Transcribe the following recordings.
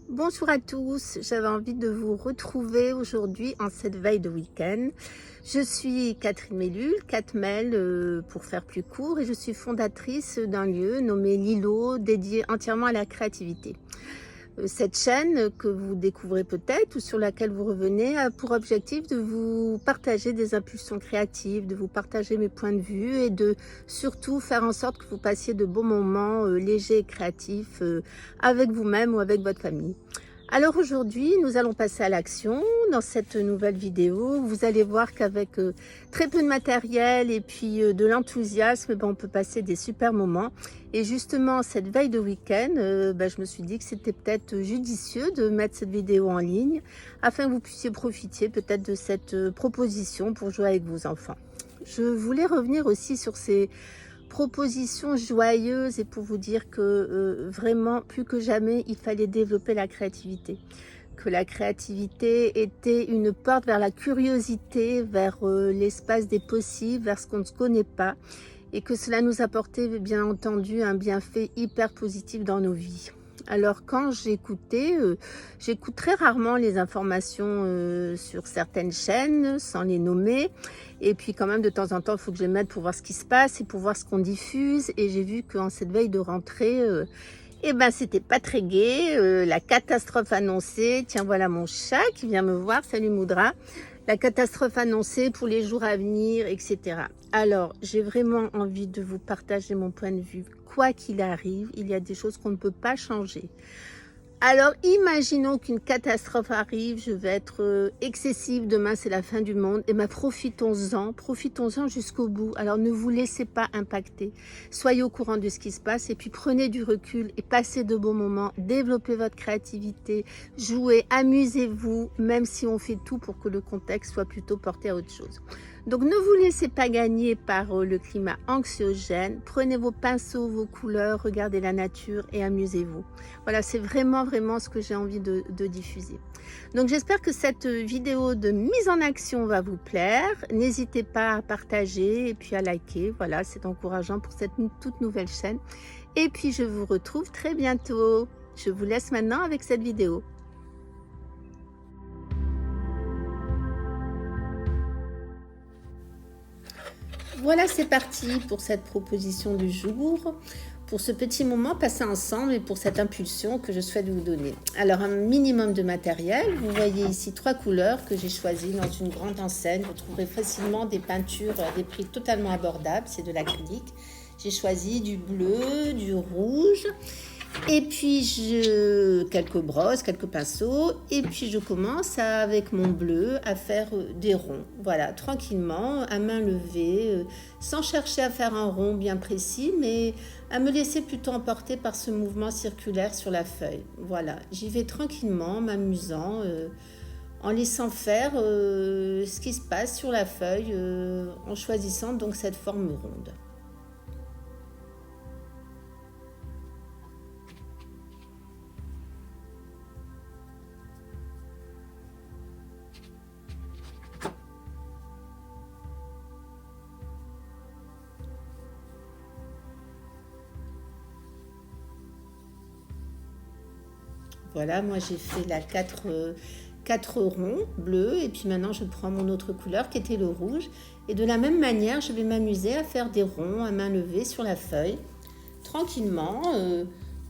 Bonjour à tous, j'avais envie de vous retrouver aujourd'hui en cette veille de week-end. Je suis Catherine Mélule, Catmel pour faire plus court, et je suis fondatrice d'un lieu nommé Lilo, dédié entièrement à la créativité. Cette chaîne que vous découvrez peut-être ou sur laquelle vous revenez a pour objectif de vous partager des impulsions créatives, de vous partager mes points de vue et de surtout faire en sorte que vous passiez de bons moments légers et créatifs avec vous-même ou avec votre famille. Alors aujourd'hui, nous allons passer à l'action. Dans cette nouvelle vidéo, vous allez voir qu'avec très peu de matériel et puis de l'enthousiasme, on peut passer des super moments. Et justement, cette veille de week-end, je me suis dit que c'était peut-être judicieux de mettre cette vidéo en ligne afin que vous puissiez profiter peut-être de cette proposition pour jouer avec vos enfants. Je voulais revenir aussi sur ces proposition joyeuse et pour vous dire que vraiment plus que jamais il fallait développer la créativité, que la créativité était une porte vers la curiosité, vers l'espace des possibles, vers ce qu'on ne connaît pas, et que cela nous apportait bien entendu un bienfait hyper positif dans nos vies. Alors quand j'écoutais, j'écoute très rarement les informations sur certaines chaînes, sans les nommer. Et puis quand même de temps en temps, il faut que je les mette pour voir ce qui se passe et pour voir ce qu'on diffuse. Et j'ai vu qu'en cette veille de rentrée, c'était pas très gai, la catastrophe annoncée. Tiens, voilà mon chat qui vient me voir, salut Moudra. La catastrophe annoncée pour les jours à venir, etc. Alors, j'ai vraiment envie de vous partager mon point de vue. Quoi qu'il arrive, il y a des choses qu'on ne peut pas changer. Alors, imaginons qu'une catastrophe arrive, je vais être excessive, demain c'est la fin du monde, et profitons-en jusqu'au bout. Alors, ne vous laissez pas impacter, soyez au courant de ce qui se passe, et puis prenez du recul et passez de bons moments, développez votre créativité, jouez, amusez-vous, même si on fait tout pour que le contexte soit plutôt porté à autre chose. Donc ne vous laissez pas gagner par le climat anxiogène, prenez vos pinceaux, vos couleurs, regardez la nature et amusez-vous. Voilà, c'est vraiment ce que j'ai envie de diffuser. Donc j'espère que cette vidéo de mise en action va vous plaire. N'hésitez pas à partager et puis à liker. Voilà, c'est encourageant pour cette toute nouvelle chaîne. Et puis je vous retrouve très bientôt. Je vous laisse maintenant avec cette vidéo. Voilà, c'est parti pour cette proposition du jour, pour ce petit moment passé ensemble et pour cette impulsion que je souhaite vous donner. Alors, un minimum de matériel. Vous voyez ici 3 couleurs que j'ai choisies dans une grande enseigne. Vous trouverez facilement des peintures à des prix totalement abordables. C'est de l'acrylique. J'ai choisi du bleu, du rouge. Et puis, quelques brosses, quelques pinceaux. Et puis, je commence avec mon bleu à faire des ronds. Voilà, tranquillement, à main levée, sans chercher à faire un rond bien précis, mais à me laisser plutôt emporter par ce mouvement circulaire sur la feuille. Voilà, j'y vais tranquillement, m'amusant, en laissant faire ce qui se passe sur la feuille, en choisissant donc cette forme ronde. Voilà, moi j'ai fait la 4 ronds bleus et puis maintenant je prends mon autre couleur qui était le rouge. Et de la même manière, je vais m'amuser à faire des ronds à main levée sur la feuille, tranquillement,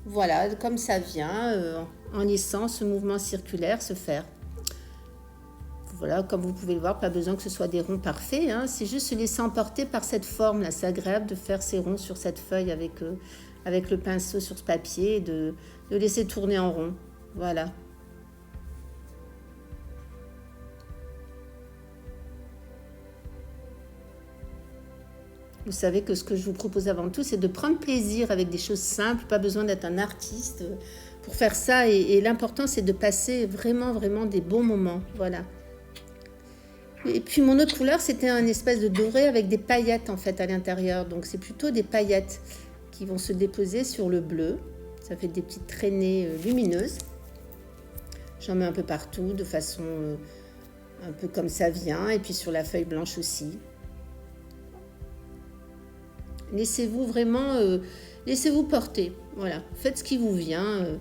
voilà, comme ça vient, en laissant ce mouvement circulaire se faire. Voilà, comme vous pouvez le voir, pas besoin que ce soit des ronds parfaits, hein, c'est juste se laisser emporter par cette forme là. C'est agréable de faire ces ronds sur cette feuille avec le pinceau sur ce papier et de laisser tourner en rond. Voilà. Vous savez que ce que je vous propose avant tout, c'est de prendre plaisir avec des choses simples, pas besoin d'être un artiste pour faire ça. Et l'important, c'est de passer vraiment des bons moments. Voilà. Et puis mon autre couleur, c'était un espèce de doré avec des paillettes en fait à l'intérieur. Donc c'est plutôt des paillettes qui vont se déposer sur le bleu. Ça fait des petites traînées lumineuses. J'en mets un peu partout de façon un peu comme ça vient. Et puis sur la feuille blanche aussi. Laissez-vous vraiment, laissez-vous porter. Voilà, faites ce qui vous vient.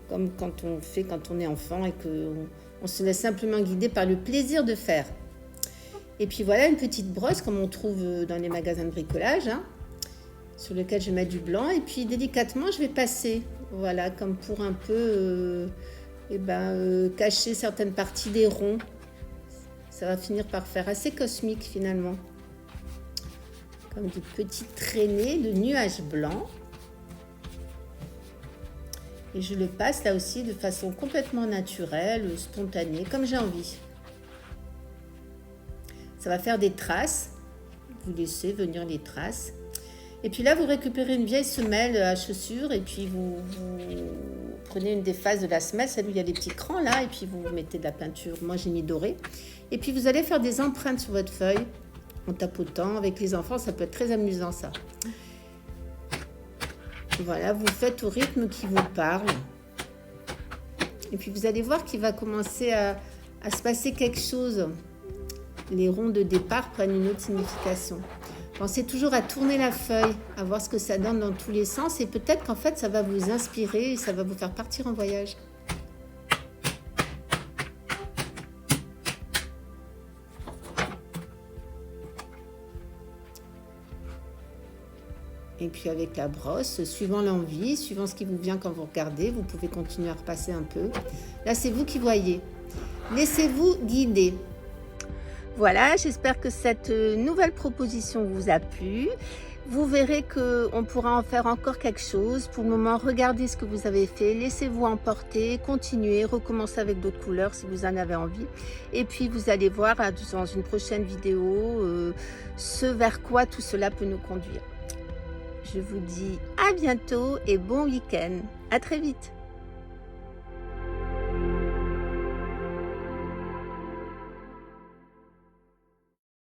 comme quand on fait quand on est enfant et qu'on se laisse simplement guider par le plaisir de faire. Et puis voilà une petite brosse comme on trouve dans les magasins de bricolage, hein, sur lequel je mets du blanc. Et puis délicatement, je vais passer, voilà, comme pour un peu cacher certaines parties des ronds. Ça va finir par faire assez cosmique finalement. Comme des petites traînées de nuages blancs. Et je le passe là aussi de façon complètement naturelle, spontanée, comme j'ai envie. Ça va faire des traces. Vous laissez venir les traces. Et puis là, vous récupérez une vieille semelle à chaussures et puis vous prenez une des faces de la semelle, celle où il y a les petits crans là, et puis vous mettez de la peinture. Moi, j'ai mis doré. Et puis vous allez faire des empreintes sur votre feuille en tapotant avec les enfants. Ça peut être très amusant ça. Voilà, vous faites au rythme qui vous parle. Et puis vous allez voir qu'il va commencer à se passer quelque chose. Les ronds de départ prennent une autre signification. Pensez toujours à tourner la feuille, à voir ce que ça donne dans tous les sens. Et peut-être qu'en fait, ça va vous inspirer et ça va vous faire partir en voyage. Et puis avec la brosse, suivant l'envie, suivant ce qui vous vient quand vous regardez, vous pouvez continuer à repasser un peu. Là, c'est vous qui voyez. Laissez-vous guider. Voilà, j'espère que cette nouvelle proposition vous a plu. Vous verrez qu'on pourra en faire encore quelque chose. Pour le moment, regardez ce que vous avez fait, laissez-vous emporter, continuez, recommencez avec d'autres couleurs si vous en avez envie. Et puis, vous allez voir dans une prochaine vidéo ce vers quoi tout cela peut nous conduire. Je vous dis à bientôt et bon week-end. À très vite.